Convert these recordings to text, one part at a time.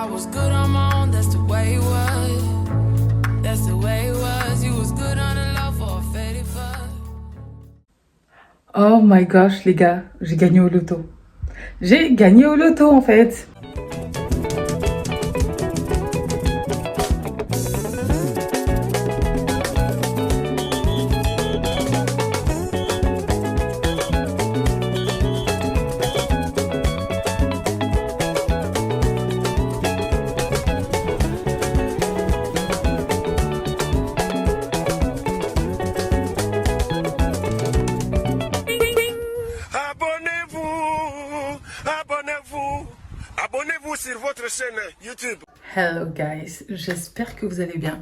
I was good on my own, that's the way it was. That's the way it was. You was good on the love for a faded fuck. Oh my gosh, les gars, j'ai gagné au loto. J'ai gagné au loto, en fait. Abonnez-vous sur votre chaîne YouTube. Hello guys, j'espère que vous allez bien,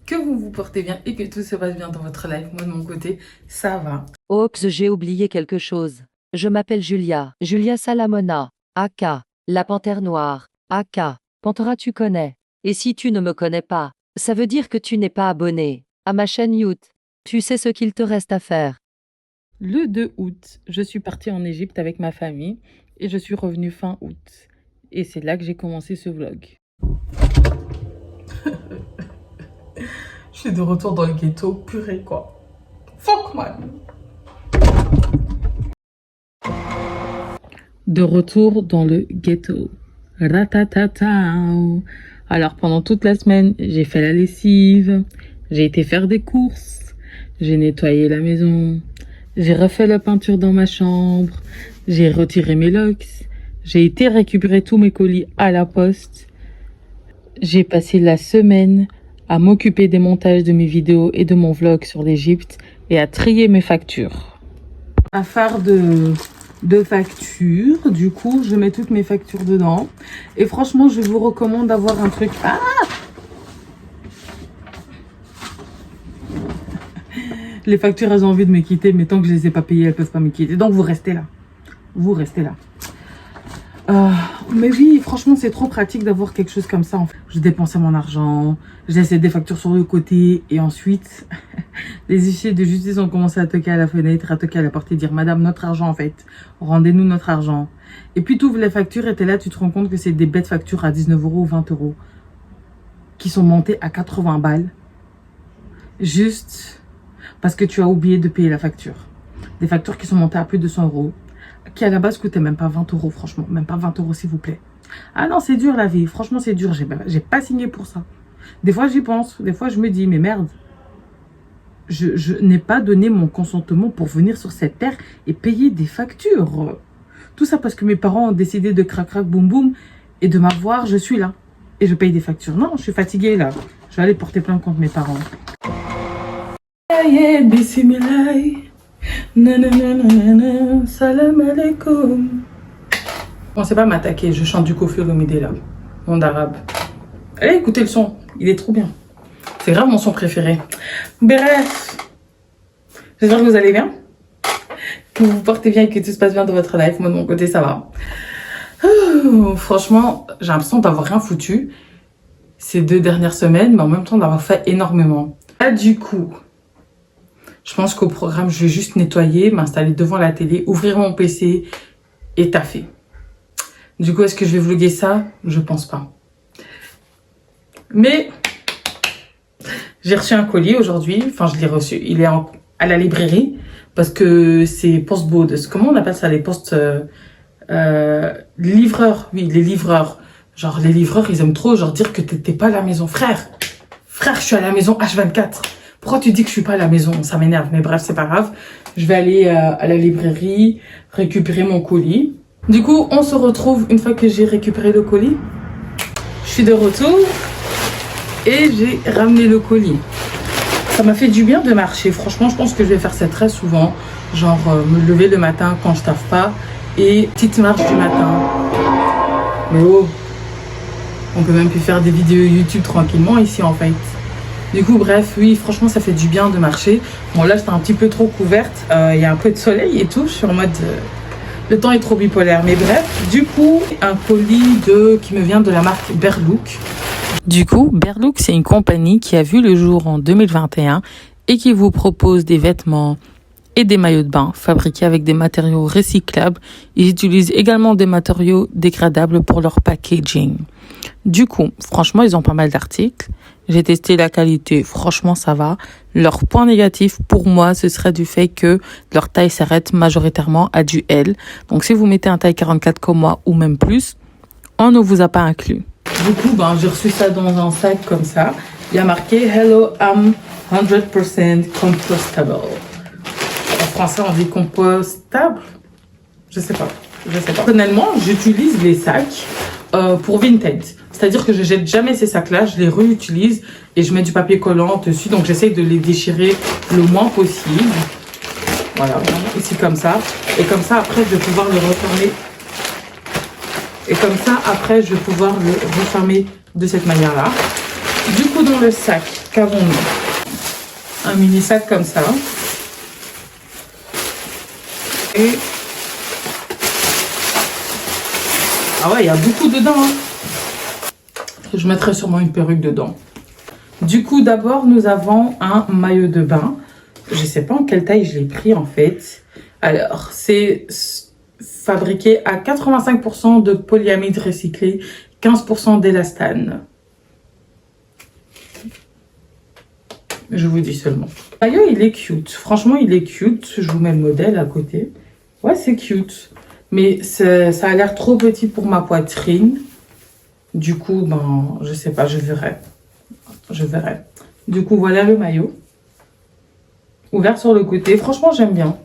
que vous vous portez bien et que tout se passe bien dans votre life. Moi de mon côté, ça va. Oups, j'ai oublié quelque chose. Je m'appelle Julia. Julia Salamona. aka La Panthère Noire. aka Panthera, tu connais. Et si tu ne me connais pas, ça veut dire que tu n'es pas abonné à ma chaîne YouTube. Tu sais ce qu'il te reste à faire. Le 2 août, je suis partie en Égypte avec ma famille et je suis revenue fin août. Et c'est là que j'ai commencé ce vlog. Je suis de retour dans le ghetto, purée quoi. Fuck man. De retour dans le ghetto. Ratatata. Alors pendant toute la semaine, j'ai fait la lessive, j'ai été faire des courses, j'ai nettoyé la maison, j'ai refait la peinture dans ma chambre, j'ai retiré mes locks, j'ai été récupérer tous mes colis à la poste. J'ai passé la semaine à m'occuper des montages de mes vidéos et de mon vlog sur l'Égypte et à trier mes factures. Affaire de factures, du coup, je mets toutes mes factures dedans. Et franchement, je vous recommande d'avoir un truc... Ah! Les factures, elles ont envie de me quitter, mais tant que je les ai pas payées, elles peuvent pas me quitter. Donc, vous restez là. Vous restez là. Mais oui, franchement, c'est trop pratique d'avoir quelque chose comme ça. Je dépensais mon argent, j'ai laissé des factures sur le côté et ensuite, les huissiers de justice ont commencé à toquer à la fenêtre, à toquer à la porte et dire « Madame, notre argent en fait, rendez-nous notre argent ». Et puis tu ouvres les factures et t'es là, tu te rends compte que c'est des bêtes factures à 19 € ou 20 € qui sont montées à 80 balles juste parce que tu as oublié de payer la facture. Des factures qui sont montées à plus de 100 € qui à la base coûtait même pas 20 €, franchement, même pas 20 € s'il vous plaît. Ah non, c'est dur la vie, franchement c'est dur, j'ai pas signé pour ça. Des fois j'y pense, des fois je me dis, mais merde, je n'ai pas donné mon consentement pour venir sur cette terre et payer des factures. Tout ça parce que mes parents ont décidé de crac crac boum boum et de m'avoir, je suis là. Et je paye des factures. Non, je suis fatiguée là, je vais aller porter plainte contre mes parents. Nanana, salam alaikum. Pensez pas m'attaquer, je chante du Koffi Olomide là, monde arabe. Allez écoutez le son, il est trop bien. C'est grave mon son préféré. Bref, j'espère que vous allez bien, que vous vous portez bien et que tout se passe bien dans votre life. Moi de mon côté ça va. Franchement, j'ai l'impression d'avoir rien foutu ces 2 dernières semaines, mais en même temps d'avoir fait énormément. Là du coup, je pense qu'au programme, je vais juste nettoyer, m'installer devant la télé, ouvrir mon PC et taffer. Du coup, est-ce que je vais vlogger ça? Je pense pas. Mais j'ai reçu un colis aujourd'hui. Enfin, je l'ai reçu. Il est à la librairie parce que c'est postbode. Comment on appelle ça? Les postes... livreurs. Oui, les livreurs. Genre, les livreurs, ils aiment trop genre dire que t'étais pas à la maison. Frère, je suis à la maison H24. Pourquoi tu dis que je suis pas à la maison? Ça m'énerve, mais bref, c'est pas grave. Je vais aller à la librairie récupérer mon colis. Du coup, on se retrouve une fois que j'ai récupéré le colis. Je suis de retour et j'ai ramené le colis. Ça m'a fait du bien de marcher. Franchement, je pense que je vais faire ça très souvent. Genre, me lever le matin quand je taffe pas et petite marche du matin. Mais oh, on peut même plus faire des vidéos YouTube tranquillement ici en fait. Du coup, bref, oui, franchement, ça fait du bien de marcher. Bon, là, j'étais un petit peu trop couverte. Il y a un peu de soleil et tout. Je suis en mode... le temps est trop bipolaire. Mais bref, du coup, un colis qui me vient de la marque Berlook. Du coup, Berlook, c'est une compagnie qui a vu le jour en 2021 et qui vous propose des vêtements et des maillots de bain fabriqués avec des matériaux recyclables. Ils utilisent également des matériaux dégradables pour leur packaging. Du coup, franchement, ils ont pas mal d'articles. J'ai testé la qualité, franchement, ça va. Leur point négatif, pour moi, ce serait du fait que leur taille s'arrête majoritairement à du L. Donc, si vous mettez un taille 44 comme moi ou même plus, on ne vous a pas inclus. Du coup, j'ai reçu ça dans un sac comme ça. Il y a marqué « Hello, I'm 100% compostable ». En français, on dit compostable. Je sais pas. Personnellement, j'utilise les sacs pour Vinted. C'est-à-dire que je jette jamais ces sacs-là, je les réutilise et je mets du papier collant dessus. Donc, j'essaye de les déchirer le moins possible. Voilà, ici comme ça. Et comme ça, après, je vais pouvoir le refermer. De cette manière-là. Du coup, dans le sac, qu'avons-nous? Un mini sac comme ça. Et... ah ouais, il y a beaucoup dedans. Hein. Je mettrai sûrement une perruque dedans. Du coup, d'abord, nous avons un maillot de bain. Je sais pas en quelle taille je l'ai pris, en fait. Alors, c'est fabriqué à 85% de polyamide recyclé, 15% d'élastane. Je vous dis seulement. Le maillot, il est cute. Franchement, il est cute. Je vous mets le modèle à côté. Ouais, c'est cute. Mais ça a l'air trop petit pour ma poitrine. Du coup, je sais pas, je verrai. Du coup, voilà le maillot. Ouvert sur le côté. Franchement, j'aime bien.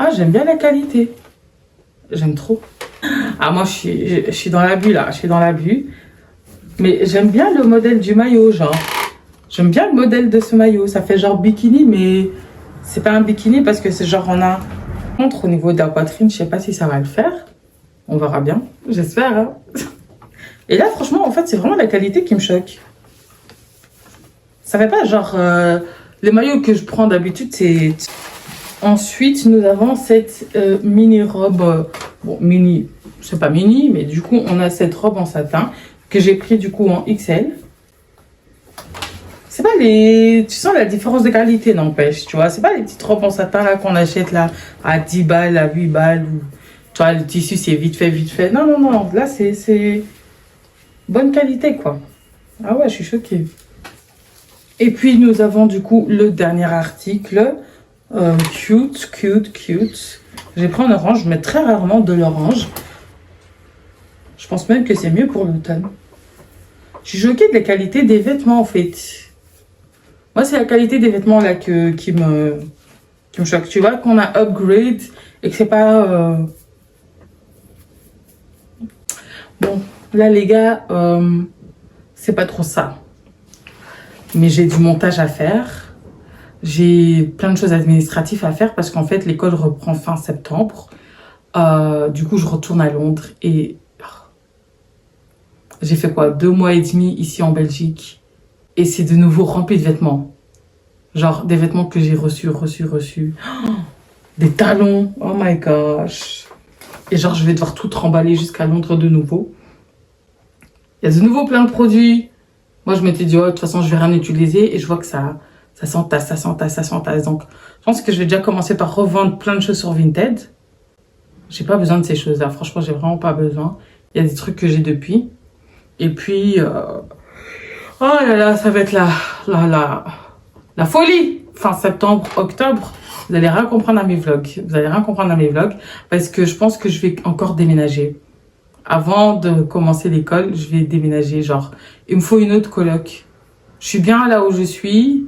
Ah, j'aime bien la qualité. J'aime trop. Ah, moi, je suis dans l'abus, là. Je suis dans l'abus. Mais j'aime bien le modèle du maillot, genre. J'aime bien le modèle de ce maillot. Ça fait genre bikini, mais c'est pas un bikini parce que c'est genre on a... Contre, au niveau de la poitrine, je sais pas si ça va le faire. On verra bien. J'espère, hein. Et là, franchement, en fait, c'est vraiment la qualité qui me choque. Ça fait pas genre... les maillots que je prends d'habitude, c'est... Ensuite, nous avons cette mini-robe. Bon, mini, c'est pas mini, mais du coup, on a cette robe en satin que j'ai pris du coup en XL. C'est pas les... Tu sens la différence de qualité, n'empêche, tu vois. C'est pas les petites robes en satin là qu'on achète là à 10 balles, à 8 balles. Ou... Tu vois, le tissu, c'est vite fait. Non, non, non. Là, c'est bonne qualité, quoi. Ah ouais, je suis choquée. Et puis, nous avons du coup le dernier article. Cute. J'ai pris en orange. Je mets très rarement de l'orange. Je pense même que c'est mieux pour l'automne. Je suis choquée de la qualité des vêtements, en fait. Moi, c'est la qualité des vêtements là qui me choque. Tu vois, qu'on a upgrade et que c'est pas... Bon, là, les gars, c'est pas trop ça. Mais j'ai du montage à faire. J'ai plein de choses administratives à faire parce qu'en fait, l'école reprend fin septembre. Du coup, je retourne à Londres et j'ai fait quoi, 2 mois et demi ici en Belgique. Et c'est de nouveau rempli de vêtements. Genre des vêtements que j'ai reçus. Oh, des talons, oh my gosh. Et genre, je vais devoir tout remballer jusqu'à Londres de nouveau. Il y a de nouveau plein de produits. Moi, je m'étais dit, oh, de toute façon, je vais rien utiliser. Et je vois que ça s'entasse. Donc, je pense que je vais déjà commencer par revendre plein de choses sur Vinted. J'ai pas besoin de ces choses-là. Franchement, j'ai vraiment pas besoin. Il y a des trucs que j'ai depuis. Et puis, oh là là, ça va être la folie. Fin septembre, octobre, vous allez rien comprendre à mes vlogs. Parce que je pense que je vais encore déménager. Avant de commencer l'école, je vais déménager. Genre, il me faut une autre coloc. Je suis bien là où je suis.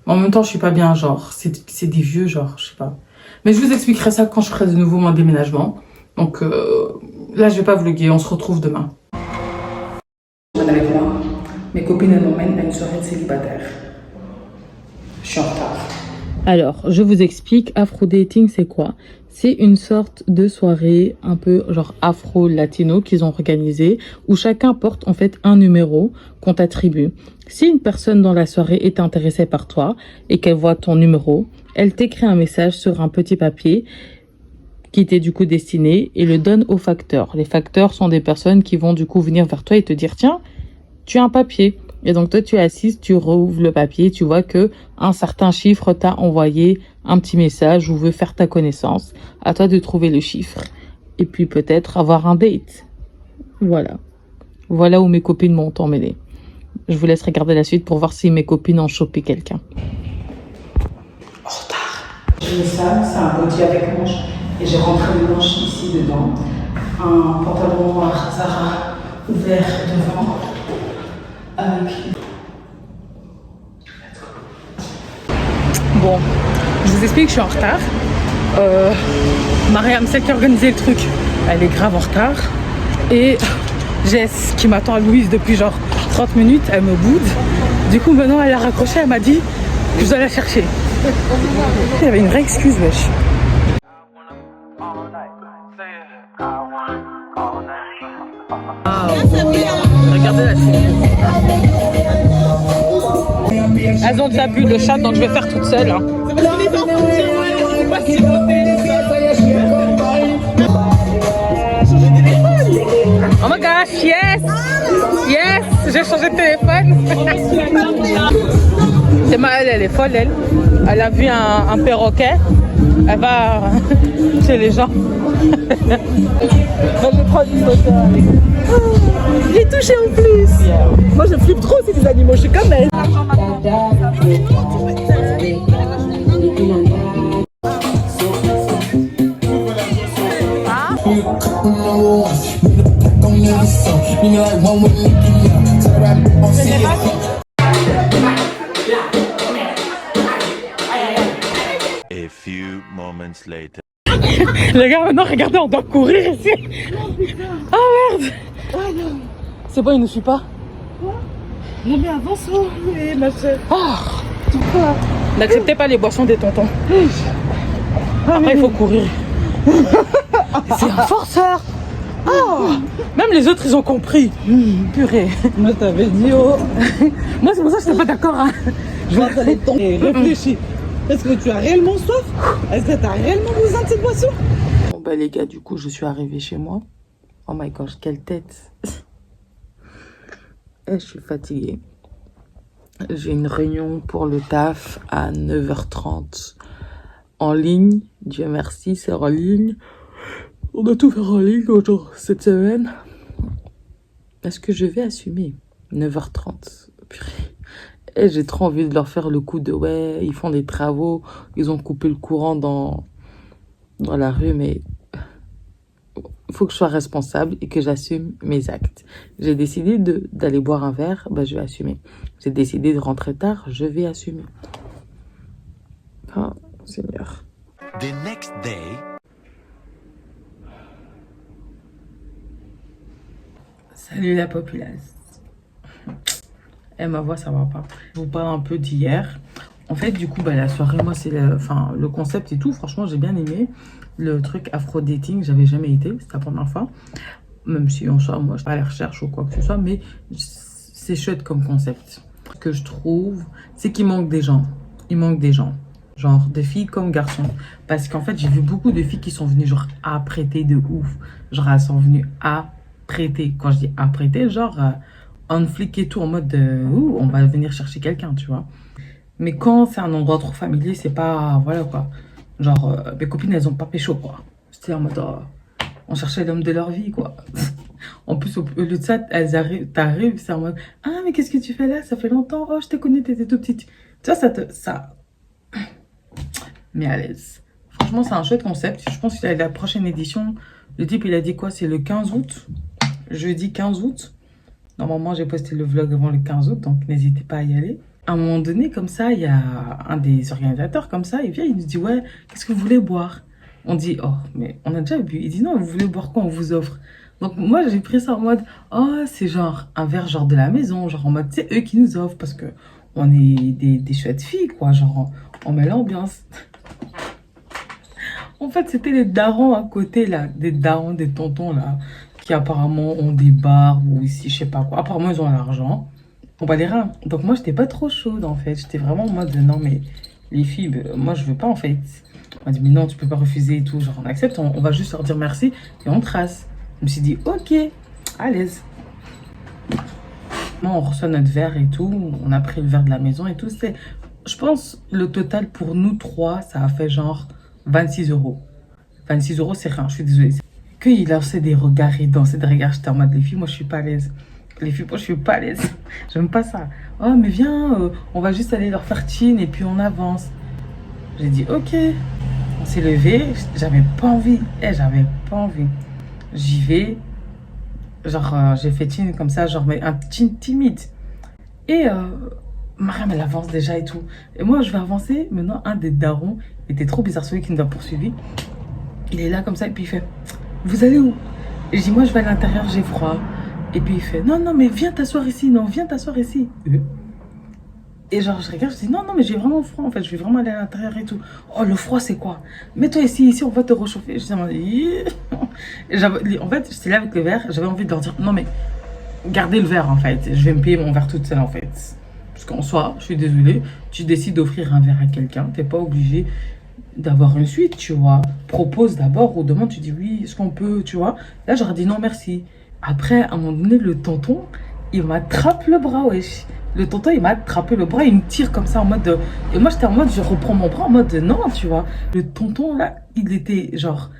Mais en même temps, je suis pas bien. Genre, c'est des vieux, genre, je sais pas. Mais je vous expliquerai ça quand je ferai de nouveau mon déménagement. Donc, là, je vais pas vlogger. On se retrouve demain. Avec moi, mes copines elles m'emmènent à une soirée de célibataire. Je suis en retard. Alors, je vous explique, Afro Dating, c'est quoi? C'est une sorte de soirée un peu genre afro-latino qu'ils ont organisée où chacun porte en fait un numéro qu'on t'attribue. Si une personne dans la soirée est intéressée par toi et qu'elle voit ton numéro, elle t'écrit un message sur un petit papier qui t'est du coup destiné et le donne aux facteurs. Les facteurs sont des personnes qui vont du coup venir vers toi et te dire « Tiens, tu as un papier ». Et donc, toi, tu es assise, tu rouvres le papier, tu vois que un certain chiffre t'a envoyé un petit message ou veut faire ta connaissance. À toi de trouver le chiffre. Et puis, peut-être avoir un date. Voilà. Voilà où mes copines m'ont emmenée. Je vous laisse regarder la suite pour voir si mes copines ont chopé quelqu'un. En retard. J'ai mis ça, c'est un body avec manche. Et j'ai rentré les manches ici dedans. Un pantalon noir Zara ouvert devant. Avec... Bon, je vous explique, je suis en retard. Mariam, celle qui a organisé le truc, elle est grave en retard. Et Jess, qui m'attend à Louise depuis genre 30 minutes, elle me boude. Du coup, maintenant, elle a raccroché, elle m'a dit que je dois la chercher. Il y avait une vraie excuse, wesh. Regardez la série. Elles ont déjà bu le chat, donc je vais faire toute seule. Hein. Oh my gosh, yes! Yes! J'ai changé de téléphone. C'est elle est folle, elle. Elle a vu un perroquet. Elle va chez les gens. Moi, je prends une photo avec. J'ai touché en plus. Yeah. Moi, je flippe trop ces animaux. Je suis comme elle. A few moments later. Les gars, maintenant, regardez, on doit courir ici. Oh merde. C'est bon, il ne suit pas. Non mais avance-toi, ma soeur. N'acceptez pas les boissons des tontons. Après, il faut courir. C'est un forceur. Oh. Même les autres, ils ont compris. Purée. Moi, je t'avais dit, oh. Moi, c'est pour ça que je n'étais pas d'accord. Hein. Je vais installer le temps et réfléchis. Est-ce que tu as réellement soif? Est-ce que tu as réellement besoin de cette boisson? Bon, bah, les gars, du coup, je suis arrivée chez moi. Oh my gosh, quelle tête. Et je suis fatiguée. J'ai une réunion pour le taf à 9h30 en ligne. Dieu merci, c'est en ligne. On doit tout faire en ligne autour cette semaine. Est-ce que je vais assumer 9h30? Purée. Et j'ai trop envie de leur faire le coup de ouais, ils font des travaux, ils ont coupé le courant dans la rue, mais il faut que je sois responsable et que j'assume mes actes. J'ai décidé d'aller boire un verre, bah, je vais assumer. J'ai décidé de rentrer tard, je vais assumer. Oh, Seigneur. The next day. Salut la populace. Eh, ma voix, ça va pas. Je vous parle un peu d'hier. En fait, du coup, bah, la soirée, moi, c'est le concept et tout. Franchement, j'ai bien aimé. Le truc afro-dating, j'avais jamais été. C'était la première fois. Même si en soi, moi, je suis pas à la recherche ou quoi que ce soit. Mais c'est chouette comme concept. Ce que je trouve, c'est qu'il manque des gens. Il manque des gens. Genre, des filles comme garçons. Parce qu'en fait, j'ai vu beaucoup de filles qui sont venues, genre, apprêter de ouf. Genre, elles sont venues apprêter. Quand je dis apprêter, genre, on flic et tout, en mode, on va venir chercher quelqu'un, tu vois. Mais quand c'est un endroit trop familier, c'est pas, voilà, quoi. Genre, mes copines, elles ont pas pécho, quoi. C'était en mode, on cherchait l'homme de leur vie, quoi. En plus, au lieu de ça, t'arrives, c'est en mode, ah, mais qu'est-ce que tu fais là? Ça fait longtemps. Oh, je te connais, t'étais tout petite. Tu vois, ça... Mais à l'aise. Franchement, c'est un chouette concept. Je pense que la prochaine édition, le type, il a dit quoi? C'est le 15 août. Jeudi 15 août. Normalement, j'ai posté le vlog avant le 15 août, donc n'hésitez pas à y aller. À un moment donné, comme ça, il y a un des organisateurs, comme ça, il vient, il nous dit, ouais, qu'est-ce que vous voulez boire? On dit, oh, mais on a déjà bu. Il dit, non, vous voulez boire quoi? On vous offre. Donc, moi, j'ai pris ça en mode, oh, c'est genre un verre genre de la maison, genre en mode, c'est eux qui nous offrent, parce que on est des chouettes filles, quoi, genre, on met l'ambiance. En fait, c'était les darons à côté, là, des darons, des tontons, là, qui apparemment ont des bars ou ici, je sais pas quoi. Apparemment, ils ont l'argent. On va les reins. Donc, moi, j'étais pas trop chaude, en fait. J'étais vraiment en mode, non, mais les filles, moi, je veux pas, en fait. On m'a dit, mais non, tu peux pas refuser et tout. Genre, on accepte, on va juste leur dire merci et on trace. Je me suis dit, ok, à l'aise. Moi, on reçoit notre verre et tout. On a pris le verre de la maison et tout. Je pense, le total pour nous trois, ça a fait genre 26 euros. 26 euros, c'est rien, je suis désolée. Qu'il lançait des regards, il dansait des regards. J'étais en mode, les filles, moi, je suis pas à l'aise. Les filles, moi, je suis pas à l'aise. J'aime pas ça. Oh, mais viens, on va juste aller leur faire chin et puis on avance. J'ai dit, ok. On s'est levé. J'avais pas envie. J'avais pas envie. J'y vais. Genre, j'ai fait chin comme ça, genre, mais un chin timide. Et Mariam, elle avance déjà et tout. Et moi, je vais avancer. Maintenant, un des darons était trop bizarre, celui qui nous a poursuivis. Il est là comme ça et puis il fait, vous allez où? Et je dis, moi, je vais à l'intérieur, j'ai froid. Et puis il fait, non, non, mais viens t'asseoir ici, non, viens t'asseoir ici. Et genre, je regarde, je dis, non, non, mais j'ai vraiment froid, en fait, je vais vraiment aller à l'intérieur et tout. Oh, le froid, c'est quoi? Mets-toi ici, on va te réchauffer. Je dis, et en fait, j'étais là avec le verre, j'avais envie de leur dire, non, mais gardez le verre, en fait. Je vais me payer mon verre toute seule, en fait. Parce qu'en soi, je suis désolée, tu décides d'offrir un verre à quelqu'un, t'es pas obligé d'avoir une suite, tu vois. Propose d'abord ou demande, tu dis, oui, est-ce qu'on peut, tu vois. Là, j'aurais dit, non, merci. Après, à un moment donné, le tonton, il m'attrape le bras, wesh. Le tonton, il m'a attrapé le bras, il me tire comme ça en mode... Et moi, j'étais en mode, je reprends mon bras en mode, non, tu vois. Le tonton, là, il était genre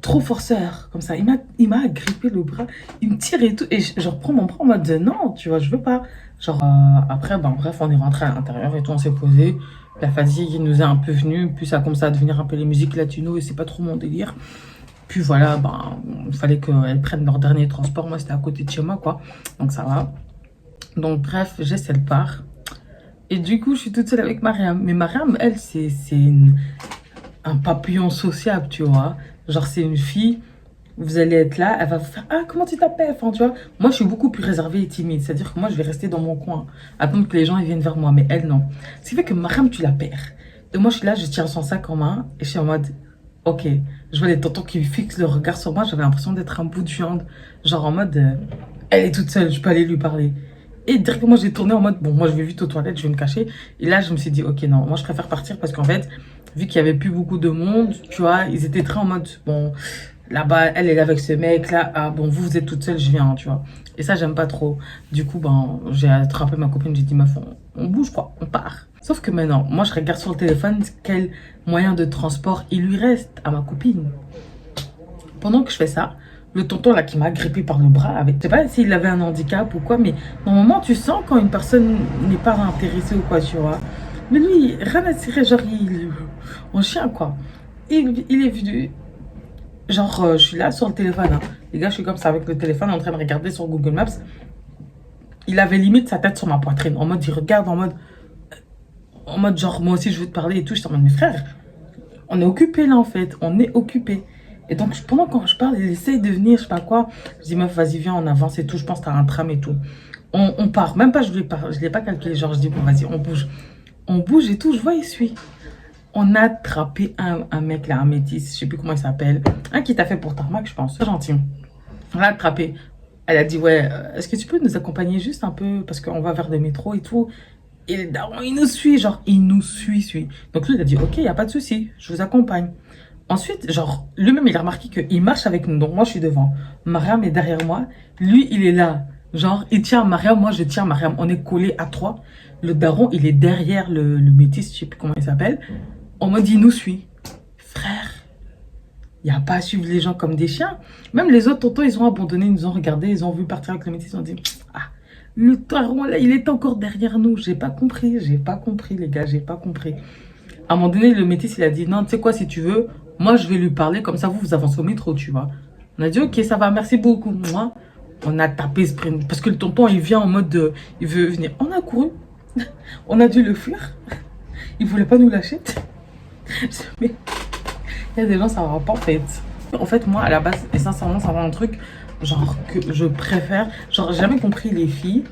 trop forceur, comme ça. Il m'a agrippé le bras, il me tire et tout. Et je reprends mon bras en mode, non, tu vois, je veux pas. Genre, après, ben bref, on est rentré à l'intérieur et tout, on s'est posé. La fatigue nous est un peu venue, puis ça a commencé à devenir un peu les musiques latino et c'est pas trop mon délire. Puis voilà, ben, il fallait qu'elles prennent leur dernier transport. Moi, c'était à côté de chez moi, quoi. Donc, ça va. Donc, bref, j'essaie le part. Et du coup, je suis toute seule avec Mariam. Mais Mariam, elle, c'est un papillon sociable, tu vois. Genre, c'est une fille, vous allez être là, elle va vous faire « Ah, comment tu t'appelles ?» Enfin, tu vois. Moi, je suis beaucoup plus réservée et timide. C'est-à-dire que moi, je vais rester dans mon coin, attendre que les gens ils viennent vers moi. Mais elle, non. Ce qui fait que Mariam, tu la perds. Et moi, je suis là, je tiens son sac en main et je suis en mode... Ok, je vois les tontons qui fixent le regard sur moi. J'avais l'impression d'être un bout de viande. Genre en mode, elle est toute seule, je peux aller lui parler. Et directement, j'ai tourné en mode, bon, moi je vais vite aux toilettes, je vais me cacher. Et là, je me suis dit, ok, non, moi je préfère partir parce qu'en fait, vu qu'il y avait plus beaucoup de monde, tu vois, ils étaient très en mode, bon, là-bas, elle est avec ce mec, là, ah bon, vous êtes toute seule, je viens, tu vois. Et ça, j'aime pas trop. Du coup, ben, j'ai attrapé ma copine, j'ai dit, meuf, on bouge quoi, on part. Sauf que maintenant, moi je regarde sur le téléphone quel moyen de transport il lui reste à ma copine. Pendant que je fais ça, le tonton là qui m'a grippé par le bras, je sais pas s'il avait un handicap ou quoi, mais normalement tu sens quand une personne n'est pas intéressée ou quoi, tu vois. Mais lui, rien à tirer, genre en chien quoi. Il est venu, genre je suis là sur le téléphone, hein. Les gars, je suis comme ça avec le téléphone en train de regarder sur Google Maps. Il avait limite sa tête sur ma poitrine, en mode il regarde en mode genre moi aussi je veux te parler et tout. J'étais en mode mais frère, on est occupé là en fait, on est occupé. Et donc pendant quand je parle, il essaye de venir, je sais pas quoi. Je dis meuf vas-y viens, on avance et tout, je pense que t'as un tram et tout. On part, même pas je l'ai pas calculé, genre je dis bon vas-y on bouge. On bouge et tout, je vois il suit. On a attrapé un mec là, un métis, je sais plus comment il s'appelle. Un qui t'a fait pour Tarmac je pense, gentil. On l'a attrapé. Elle a dit ouais, est-ce que tu peux nous accompagner juste un peu parce qu'on va vers le métro et tout. Et le daron, il nous suit, genre, il nous suit. Donc lui, il a dit, ok, il n'y a pas de souci, je vous accompagne. Ensuite, genre, lui-même, il a remarqué qu'il marche avec nous. Donc moi, je suis devant. Mariam est derrière moi. Lui, il est là. Genre, il tient Mariam, moi, je tiens Mariam. On est collés à trois. Le daron, il est derrière le métis, je sais plus comment il s'appelle. On m'a dit, il nous suit. Frère, il n'y a pas à suivre les gens comme des chiens. Même les autres tontons, ils ont abandonné, ils nous ont regardé, ils ont vu partir avec le métis, ils ont dit, ah. Le daron, là, il est encore derrière nous. J'ai pas compris, les gars, j'ai pas compris. À un moment donné, le métis, il a dit, non, tu sais quoi, si tu veux, moi, je vais lui parler, comme ça, vous avancez au métro, tu vois. On a dit, ok, ça va, merci beaucoup. Moi, on a tapé sprint. Parce que le tonton, il vient en mode, il veut venir. On a couru. On a dû le fuir. Il voulait pas nous lâcher. Mais il y a des gens, ça va pas, en fait. En fait, moi, à la base, et sincèrement, ça va un truc... Genre que je préfère, genre j'ai jamais compris les filles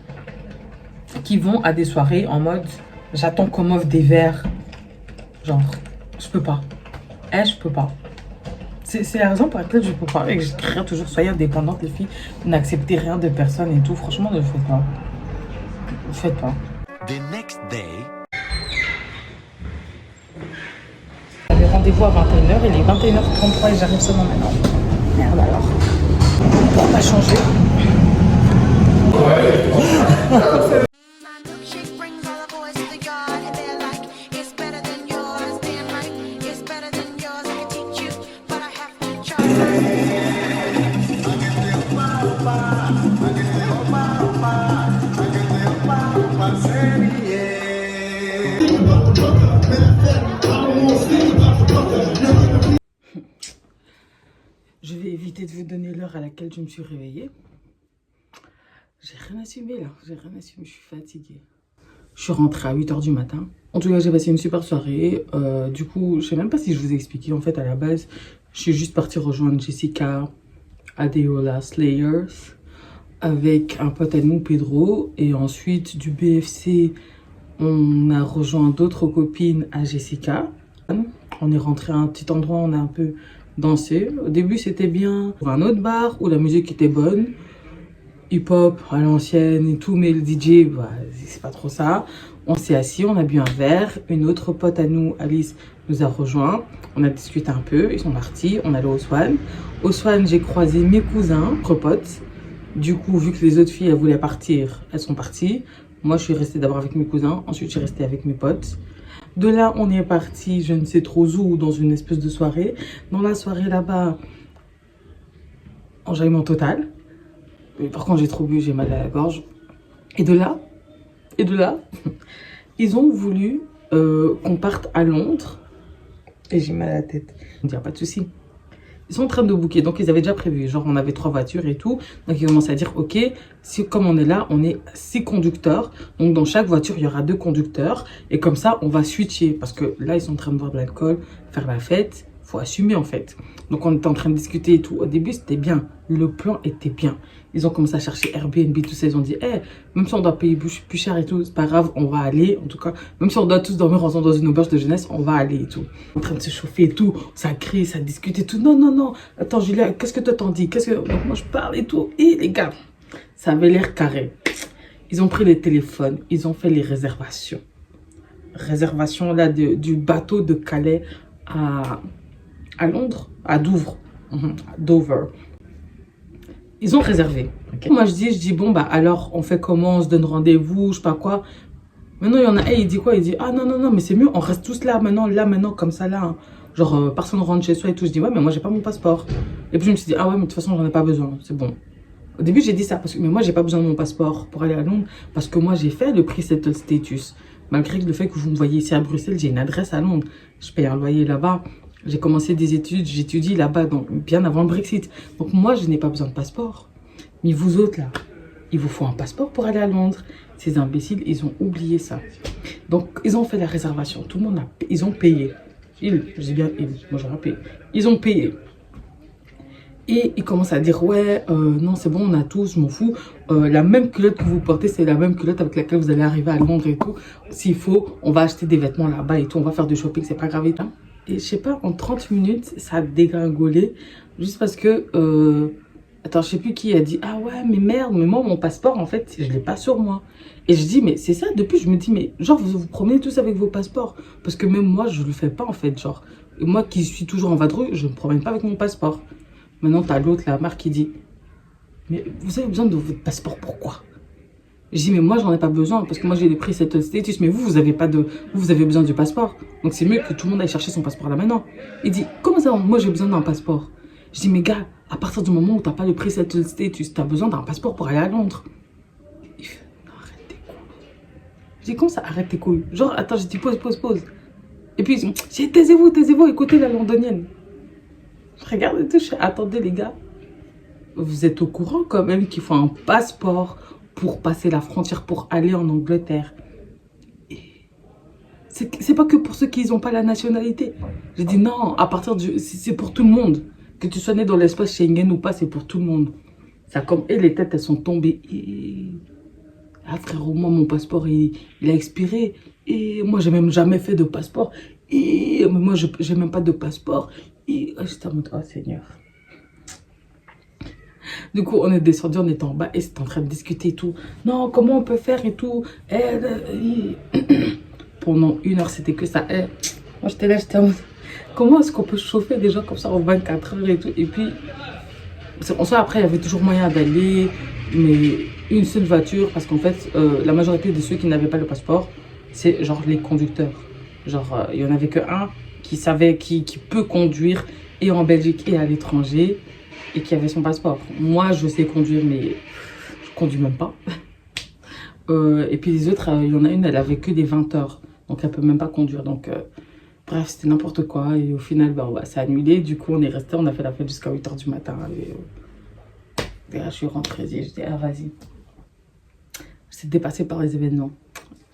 qui vont à des soirées en mode j'attends qu'on m'offre des verres. Genre, je peux pas. Je peux pas. C'est la raison pour laquelle je peux pas. Et que je crie toujours soyez indépendantes les filles, n'acceptez rien de personne et tout. Franchement, ne le faites pas. Ne le faites pas. The next day. J'avais rendez-vous à 21h, il est 21h33 et j'arrive seulement maintenant. Merde alors. On va pas changer. My milkshake brings all the boys to the yard and they're like, it's better than yours. Damn right, it's better than yours. I can teach you, but I have to charge. Je vais éviter de vous donner l'heure à laquelle je me suis réveillée. J'ai rien assumé là, j'ai rien assumé, je suis fatiguée. Je suis rentrée à 8 h du matin. En tout cas, j'ai passé une super soirée. Du coup, je sais même pas si je vous ai expliqué. En fait, à la base, je suis juste partie rejoindre Jessica, Adeola Slayers, avec un pote à nous, Pedro. Et ensuite, du BFC, on a rejoint d'autres copines à Jessica. On est rentré à un petit endroit, on a un peu dansé. Au début, c'était bien. Pour un autre bar où la musique était bonne. Hip-hop à l'ancienne et tout, mais le DJ, bah, c'est pas trop ça. On s'est assis, on a bu un verre. Une autre pote à nous, Alice, nous a rejoint. On a discuté un peu, ils sont partis. On allait au Swan. Au Swan, j'ai croisé mes cousins, autres potes. Du coup, vu que les autres filles, elles voulaient partir, elles sont parties. Moi, je suis restée d'abord avec mes cousins. Ensuite, je suis restée avec mes potes. De là, on est parti, je ne sais trop où, dans une espèce de soirée. Dans la soirée là-bas, enjaillement total. Mais par contre, j'ai trop bu, j'ai mal à la gorge. Et de là, ils ont voulu qu'on parte à Londres. Et j'ai mal à la tête. On dit, pas de souci. Ils sont en train de booker, donc ils avaient déjà prévu. Genre, on avait 3 voitures et tout. Donc, ils commencent à dire, ok, si, comme on est là, on est 6 conducteurs. Donc, dans chaque voiture, il y aura 2 conducteurs. Et comme ça, on va switcher. Parce que là, ils sont en train de boire de l'alcool, faire la fête. Faut assumer, en fait. Donc, on était en train de discuter et tout. Au début, c'était bien. Le plan était bien. Ils ont commencé à chercher Airbnb, tout ça. Ils ont dit, hey, même si on doit payer plus cher et tout, c'est pas grave, on va aller. En tout cas, même si on doit tous dormir ensemble dans une auberge de jeunesse, on va aller et tout. En train de se chauffer et tout. Ça crie, ça discute et tout. Non, non, non. Attends, Julia, qu'est-ce que toi t'en dis? Donc, moi, je parle et tout. Et les gars, ça avait l'air carré. Ils ont pris les téléphones. Ils ont fait les réservations. Réservation, là, du bateau de Calais à Londres, à Douvres, Dover. Ils ont réservé. Okay. Moi, je dis, bon, bah, alors, on fait comment? On se donne rendez-vous, je sais pas quoi. Maintenant, il y en a, il dit quoi? Il dit, ah non, non, non, mais c'est mieux, on reste tous là, maintenant, comme ça, là. Hein. Genre, personne rentre chez soi et tout. Je dis, ouais, mais moi, j'ai pas mon passeport. Et puis, je me suis dit, ah ouais, mais de toute façon, j'en ai pas besoin, c'est bon. Au début, j'ai dit ça, parce que, mais moi, j'ai pas besoin de mon passeport pour aller à Londres, parce que moi, j'ai fait le pre-settled status. Malgré le fait que vous me voyez ici à Bruxelles, j'ai une adresse à Londres. Je paye un loyer là-bas. J'ai commencé des études, j'étudie là-bas, donc bien avant le Brexit. Donc moi, je n'ai pas besoin de passeport. Mais vous autres, là, il vous faut un passeport pour aller à Londres. Ces imbéciles, ils ont oublié ça. Donc, ils ont fait la réservation. Tout le monde ils ont payé. Je dis bien ils, moi j'aurais payé. Ils ont payé. Et ils commencent à dire, ouais, non, c'est bon, on a tous, je m'en fous. La même culotte que vous portez, c'est la même culotte avec laquelle vous allez arriver à Londres et tout. S'il faut, on va acheter des vêtements là-bas et tout. On va faire du shopping, c'est pas grave et tout. Et je sais pas, en 30 minutes, ça a dégringolé. Juste parce que... attends, je sais plus qui a dit, ah ouais, mais merde, mais moi, mon passeport, en fait, je l'ai pas sur moi. Et je dis, mais c'est ça, depuis, je me dis, mais genre, vous vous promenez tous avec vos passeports. Parce que même moi, je le fais pas, en fait, genre. Et moi qui suis toujours en vadrouille, je me promène pas avec mon passeport. Maintenant, t'as l'autre, la marque, qui dit, mais vous avez besoin de votre passeport, pourquoi? Je dis, mais moi, j'en ai pas besoin, parce que moi, j'ai pris cette status, mais vous avez pas de... Vous avez besoin du passeport. Donc, c'est mieux que tout le monde aille chercher son passeport là maintenant. Il dit, comment ça, moi, j'ai besoin d'un passeport? Je dis, mais gars, à partir du moment où t'as pas le pre-settled status, t'as besoin d'un passeport pour aller à Londres. Il fait, non, arrête tes couilles. Je dis, comment ça, arrête tes couilles? Genre, attends, j'ai dit, pause. Et puis, j'ai dit, taisez-vous, écoutez la londonienne. Je regarde et tout, je dis, attendez, les gars, vous êtes au courant quand même qu'il faut un passeport pour passer la frontière, pour aller en Angleterre. C'est pas que pour ceux qui n'ont pas la nationalité. J'ai dit non, à partir du... C'est pour tout le monde. Que tu sois né dans l'espace Schengen ou pas, c'est pour tout le monde. Ça comme... Et les têtes, elles sont tombées. Et... Ah frérot, moi, mon passeport, il a expiré. Et moi, j'ai même jamais fait de passeport. Et moi, j'ai même pas de passeport. Et j'étais en mode, oh Seigneur. Du coup, on est descendu, on était en bas et c'était en train de discuter et tout. Non, comment on peut faire et tout. Pendant 1 heure, c'était que ça. Moi, j'étais là, j'étais en mode, comment est-ce qu'on peut chauffer des gens comme ça en 24 heures et tout. Et puis, on sait après, il y avait toujours moyen d'aller. mais une seule voiture, parce qu'en fait, la majorité de ceux qui n'avaient pas le passeport, c'est genre les conducteurs. Genre, il y en avait que un qui savait, qui peut conduire et en Belgique et à l'étranger, et qui avait son passeport. Moi, je sais conduire, mais je conduis même pas. Et puis les autres, il y en a une, elle avait que des 20 heures, donc elle peut même pas conduire. Donc, bref, c'était n'importe quoi. Et au final, bah, c'est annulé. Du coup, on est resté, on a fait la fête jusqu'à 8 h du matin. Et là, je suis rentrée, et je dis, ah, vas-y. J'étais dépassée par les événements.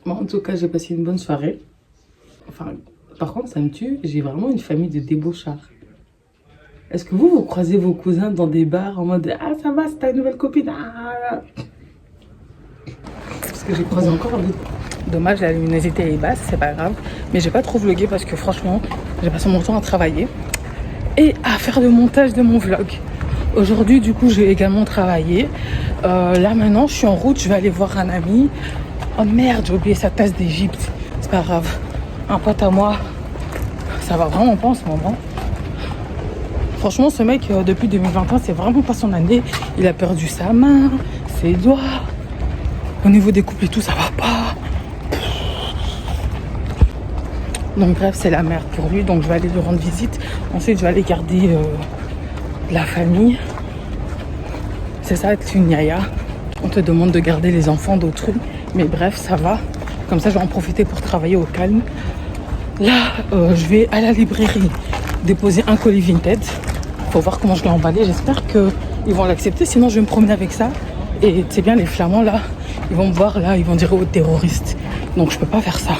Bon, en tout cas, j'ai passé une bonne soirée. Enfin, par contre, ça me tue. J'ai vraiment une famille de débauchards. Est-ce que vous croisez vos cousins dans des bars en mode, ah, ça va, c'est ta nouvelle copine. Ah. Parce que j'ai croisé encore des... Dommage, la luminosité est basse, c'est pas grave. Mais j'ai pas trop vlogué parce que franchement, j'ai passé mon temps à travailler et à faire le montage de mon vlog. Aujourd'hui, du coup, j'ai également travaillé. Là, maintenant, je suis en route, je vais aller voir un ami. Oh merde, j'ai oublié sa tasse d'Égypte. C'est pas grave. Un pote à moi, ça va vraiment pas en ce moment. Franchement, ce mec, depuis 2021, c'est vraiment pas son année. Il a perdu sa main, ses doigts. Au niveau des couples et tout, ça va pas. Donc bref, c'est la merde pour lui. Donc je vais aller lui rendre visite. Ensuite, je vais aller garder la famille. C'est ça, être une yaya. On te demande de garder les enfants d'autrui. Mais bref, ça va. Comme ça, je vais en profiter pour travailler au calme. Là, je vais à la librairie déposer un colis Vinted. Faut voir comment je l'ai emballé. J'espère qu'ils vont l'accepter. Sinon, je vais me promener avec ça. Et c'est bien, les flamands, là, ils vont me voir, là, ils vont dire aux terroristes. Donc, je peux pas faire ça.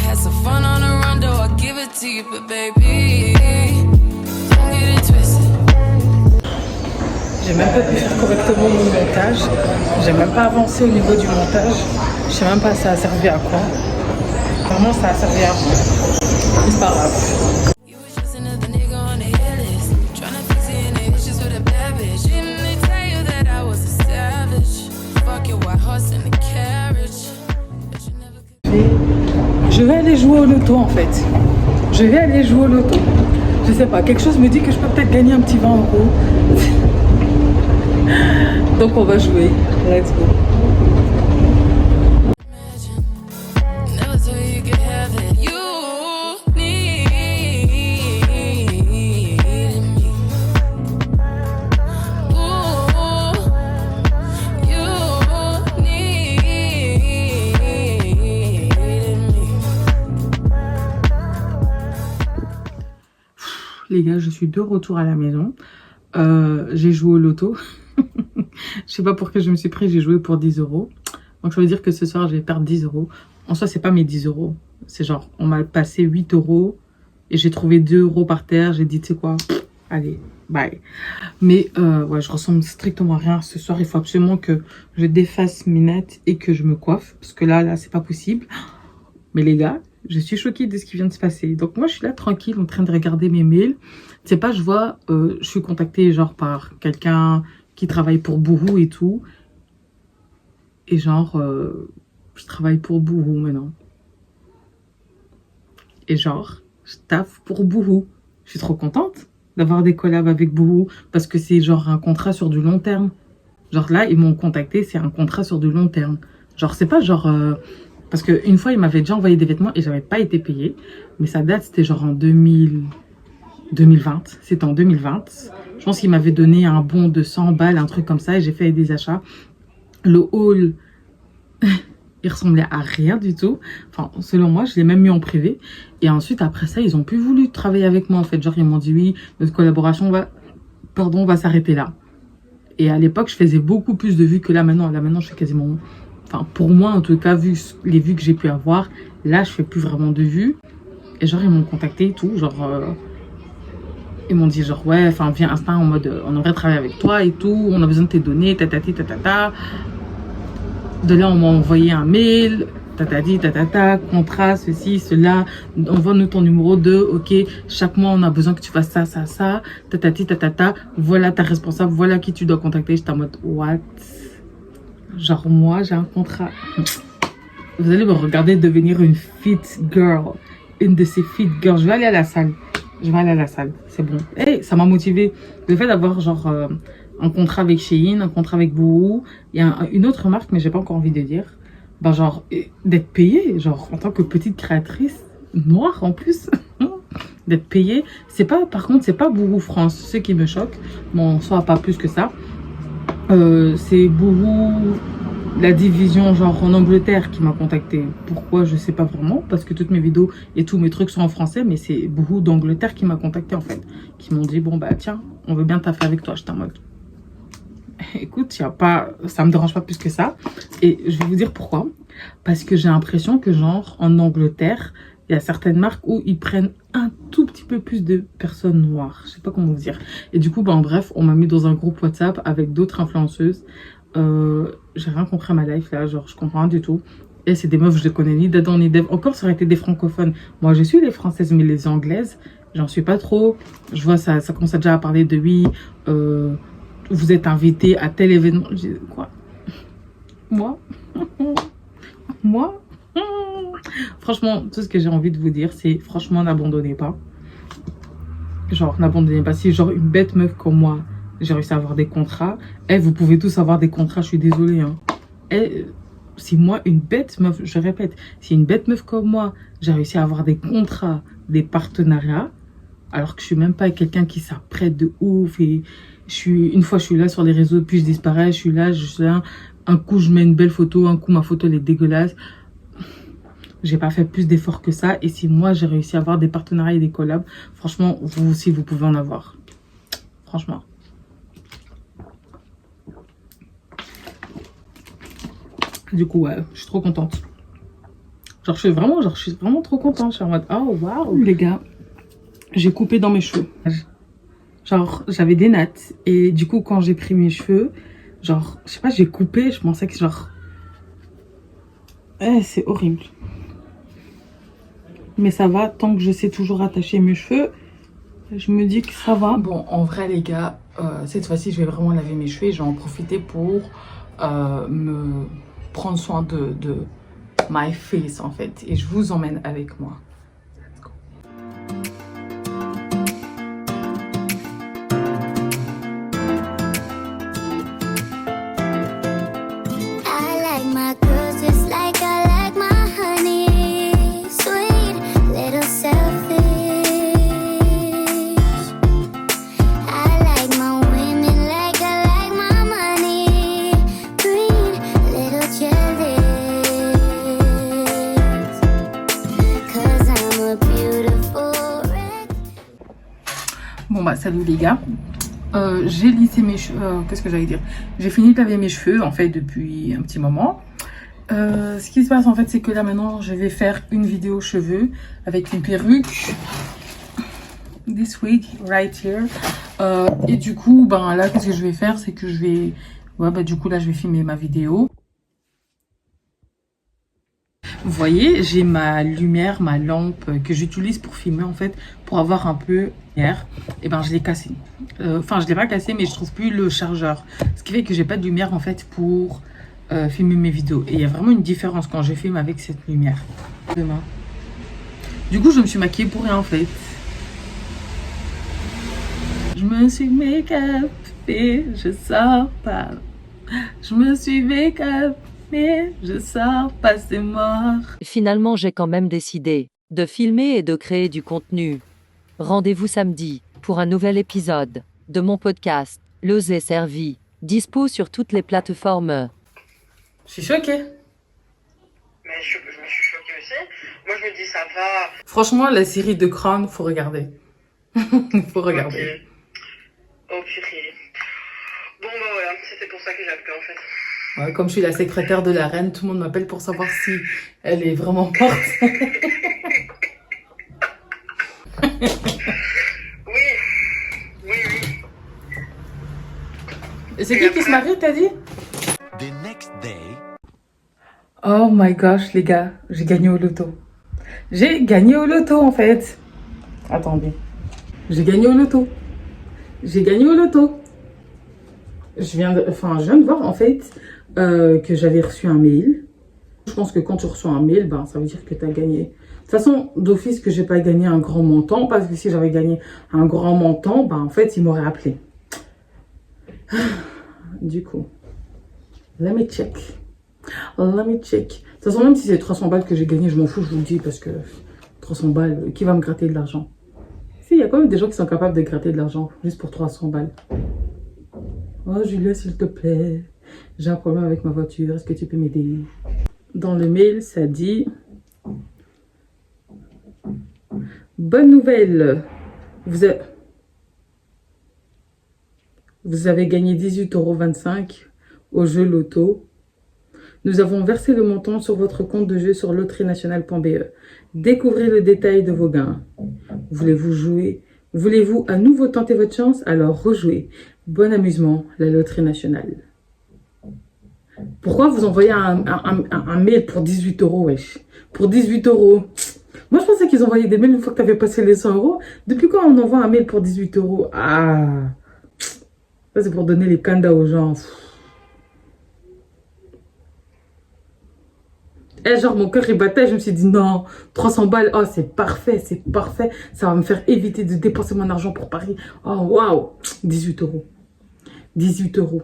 Had some fun on the run, though I give it to you, but baby, don't get it twisted. J'ai même pas pu faire correctement mon montage. J'ai même pas avancé au niveau du montage. Je sais même pas ça a servi à quoi. Vraiment, ça a servi à rien. C'est pas grave. You was just another nigga on the hit list, tryna fix any issues with a bad bitch. Didn't they tell you that I was a savage? Fuck your white horse and the carriage. But you never could. Je vais aller jouer au loto en fait. Je vais aller jouer au loto. Je sais pas, quelque chose me dit que je peux peut-être gagner un petit 20 €. Donc on va jouer. Let's go. Never thought you could have it. You needed me. Ooh, you needed me. Les gars, je suis de retour à la maison. J'ai joué au loto. Je sais pas pour que je me suis pris, j'ai joué pour 10 €. Donc ça veut dire que ce soir, je vais perdre 10 €. En soi, c'est pas mes 10 €. C'est genre, on m'a passé 8 € et j'ai trouvé 2 € par terre. J'ai dit, tu sais quoi, allez, bye. Mais ouais, je ressemble strictement à rien. Ce soir, il faut absolument que je défasse mes nattes et que je me coiffe. Parce que là, c'est pas possible. Mais les gars, je suis choquée de ce qui vient de se passer. Donc moi, je suis là tranquille en train de regarder mes mails. Tu sais pas, je vois, je suis contactée genre par quelqu'un qui travaille pour Boohoo et tout. Et genre, je travaille pour Boohoo maintenant. Et genre, je taffe pour Boohoo. Je suis trop contente d'avoir des collabs avec Boohoo parce que c'est genre un contrat sur du long terme. Genre là, ils m'ont contacté, c'est un contrat sur du long terme. Genre, c'est pas genre... parce qu'une fois, ils m'avaient déjà envoyé des vêtements et j'avais pas été payée. Mais ça date, c'était genre en 2020. C'était en 2020. Je pense qu'ils m'avaient donné un bon de 100 balles, un truc comme ça. Et j'ai fait des achats. Le haul, il ressemblait à rien du tout. Enfin, selon moi, je l'ai même mis en privé. Et ensuite, après ça, ils ont plus voulu travailler avec moi. En fait, genre, ils m'ont dit oui, notre collaboration va s'arrêter là. Et à l'époque, je faisais beaucoup plus de vues que là maintenant. Là maintenant, je fais quasiment... Enfin, pour moi, en tout cas, vu les vues que j'ai pu avoir, là, je fais plus vraiment de vues. Et genre, ils m'ont contacté et tout. Genre, ils m'ont dit genre, ouais, enfin, viens Insta en mode, on aimerait travailler avec toi et tout. On a besoin de tes données, tatati, tatata. De là, on m'a envoyé un mail, tatati, tatata, contrat, ceci, cela. Envoie-nous ton numéro 2, ok. Chaque mois, on a besoin que tu fasses ça, ça, ça. Tatati, tatata. Voilà ta responsable, voilà qui tu dois contacter. J'étais en mode, what? Genre, moi, j'ai un contrat. Vous allez me regarder devenir une fit girl. Une de ces fit girls. Je vais aller à la salle. C'est bon. Hey, ça m'a motivée. Le fait d'avoir, genre, un contrat avec Shein, un contrat avec Boohoo. Il y a une autre marque, mais j'ai pas encore envie de dire. Ben genre, d'être payée, genre, en tant que petite créatrice noire en plus. D'être payée. C'est pas, par contre, c'est pas Boohoo France, ce qui me choque. Bon, soit pas plus que ça. C'est Boohoo, la division genre en Angleterre qui m'a contacté. Pourquoi, je sais pas vraiment, parce que toutes mes vidéos et tous mes trucs sont en français, mais c'est Boohoo d'Angleterre qui m'a contacté en fait. Qui m'ont dit, bon bah tiens, on veut bien taffer avec toi. J'étais en mode, écoute, y a pas, ça me dérange pas plus que ça. Et je vais vous dire pourquoi. Parce que j'ai l'impression que genre en Angleterre, il y a certaines marques où ils prennent un tout petit peu plus de personnes noires. Je sais pas comment vous dire. Et du coup, ben, bref, on m'a mis dans un groupe WhatsApp avec d'autres influenceuses. J'ai rien compris à ma life là, genre je comprends rien du tout. Et c'est des meufs, je les connais ni d'Adam ni d'Ève. Encore, ça aurait été des francophones. Moi, je suis les françaises, mais les anglaises, j'en suis pas trop. Je vois ça commence déjà à parler de oui, vous êtes invité à tel événement. Je dis, quoi? Moi? Moi? Franchement, tout ce que j'ai envie de vous dire, c'est franchement, n'abandonnez pas. Genre, n'abandonnez pas. Si genre une bête meuf comme moi, j'ai réussi à avoir des contrats. Eh, vous pouvez tous avoir des contrats, je suis désolée. Hein. Eh, si moi, une bête meuf, je répète, si une bête meuf comme moi, j'ai réussi à avoir des contrats, des partenariats, alors que je suis même pas quelqu'un qui s'apprête de ouf. Et une fois, je suis là sur les réseaux, puis je disparais, je suis là. Un coup, je mets une belle photo, un coup, ma photo, elle est dégueulasse. J'ai pas fait plus d'efforts que ça. Et si moi, j'ai réussi à avoir des partenariats et des collabs, franchement, vous aussi, vous pouvez en avoir. Franchement. Du coup, ouais, je suis trop contente. Genre, je suis vraiment trop contente. Je suis en mode, oh, waouh. Les gars, j'ai coupé dans mes cheveux. Genre, j'avais des nattes. Et du coup, quand j'ai pris mes cheveux, genre, je sais pas, j'ai coupé. Je pensais que genre... Eh, c'est horrible. Mais ça va, tant que je sais toujours attacher mes cheveux, je me dis que ça va. Bon, en vrai, les gars, cette fois-ci, je vais vraiment laver mes cheveux et je vais en profiter pour me prendre soin de my face, en fait. Et je vous emmène avec moi. Let's go. I like my girls just like I like my honey. Sweet, little selfish. I like my women like I like my money. Green, little jealous. 'Cause I'm a beautiful red. Bon, bah, salut les gars. J'ai lissé mes cheveux. Qu'est-ce que j'allais dire? J'ai fini de laver mes cheveux, en fait, depuis un petit moment. Ce qui se passe, en fait, c'est que là, maintenant, je vais faire une vidéo cheveux avec une perruque. This wig, right here. Et du coup, ben là, qu'est-ce que je vais faire? C'est que je vais... Ouais, bah, du coup, là, je vais filmer ma vidéo. Vous voyez, j'ai ma lumière, ma lampe que j'utilise pour filmer, en fait, pour avoir un peu lumière. Et ben, je l'ai cassée. Enfin, je l'ai pas cassée, mais je trouve plus le chargeur. Ce qui fait que j'ai pas de lumière, en fait, pour filmer mes vidéos. Et il y a vraiment une différence quand je filme avec cette lumière. Demain. Du coup, je me suis maquillée pour rien, en fait. Je me suis make-up et je sors pas. Je me suis make-up. Mais je sors pas, c'est mort. Finalement, j'ai quand même décidé de filmer et de créer du contenu. Rendez-vous samedi pour un nouvel épisode de mon podcast, L'Osé Servi, dispo sur toutes les plateformes. Je suis choquée. Mais je me suis choquée aussi. Moi, je me dis, ça va. Franchement, la série de Crown, faut regarder. Faut regarder. Ok. Oh purée. Bon, bah voilà, c'était pour ça que j'ai appelé en fait. Ouais, comme je suis la secrétaire de la reine, tout le monde m'appelle pour savoir si elle est vraiment morte. Oui. Et c'est qui se marie, t'as dit? The next day. Oh my gosh, les gars, j'ai gagné au loto. J'ai gagné au loto, en fait. Attendez. J'ai gagné au loto. J'ai gagné au loto. Je viens de voir, en fait, que j'avais reçu un mail. Je pense que quand tu reçois un mail, ben, ça veut dire que tu as gagné. De toute façon, d'office que j'ai pas gagné un grand montant, parce que si j'avais gagné un grand montant, ben, en fait, ils m'auraient appelé. Du coup, let me check. Let me check. De toute façon, même si c'est 300 balles que j'ai gagné, je m'en fous, je vous le dis, parce que 300 balles, qui va me gratter de l'argent? Si, il y a quand même des gens qui sont capables de gratter de l'argent, juste pour 300 balles. Oh, Julia, s'il te plaît, j'ai un problème avec ma voiture, est-ce que tu peux m'aider? Dans le mail, ça dit... Bonne nouvelle, vous avez gagné 18,25 € au jeu Loto. Nous avons versé le montant sur votre compte de jeu sur loterienationale.be. Découvrez le détail de vos gains. Voulez-vous jouer? Voulez-vous à nouveau tenter votre chance? Alors rejouez. Bon amusement, la loterie nationale. Pourquoi vous envoyez un mail pour 18 €, wesh? Pour 18 €. Moi, je pensais qu'ils envoyaient des mails une fois que tu avais passé les 100 €. Depuis quand on envoie un mail pour 18 €? Ah, ça c'est pour donner les kandas aux gens. Genre, mon cœur il battait, je me suis dit non, 300 balles, oh c'est parfait, ça va me faire éviter de dépenser mon argent pour Paris. Oh waouh, 18 €. 18 €.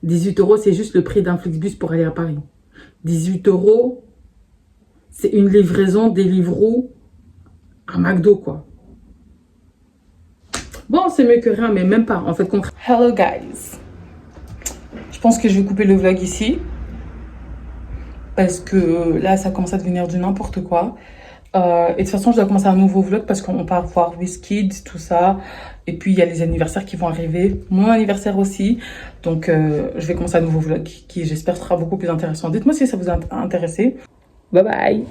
18 €, c'est juste le prix d'un Flixbus pour aller à Paris. 18 €, c'est une livraison Deliveroo à McDo, quoi. Bon, c'est mieux que rien, mais même pas, en fait. Hello, guys. Je pense que je vais couper le vlog ici. Parce que là, ça commence à devenir du n'importe quoi. Et de toute façon, je dois commencer un nouveau vlog parce qu'on part voir Wizkid, tout ça. Et puis, il y a les anniversaires qui vont arriver. Mon anniversaire aussi. Donc, je vais commencer un nouveau vlog qui, j'espère, sera beaucoup plus intéressant. Dites-moi si ça vous a intéressé. Bye bye.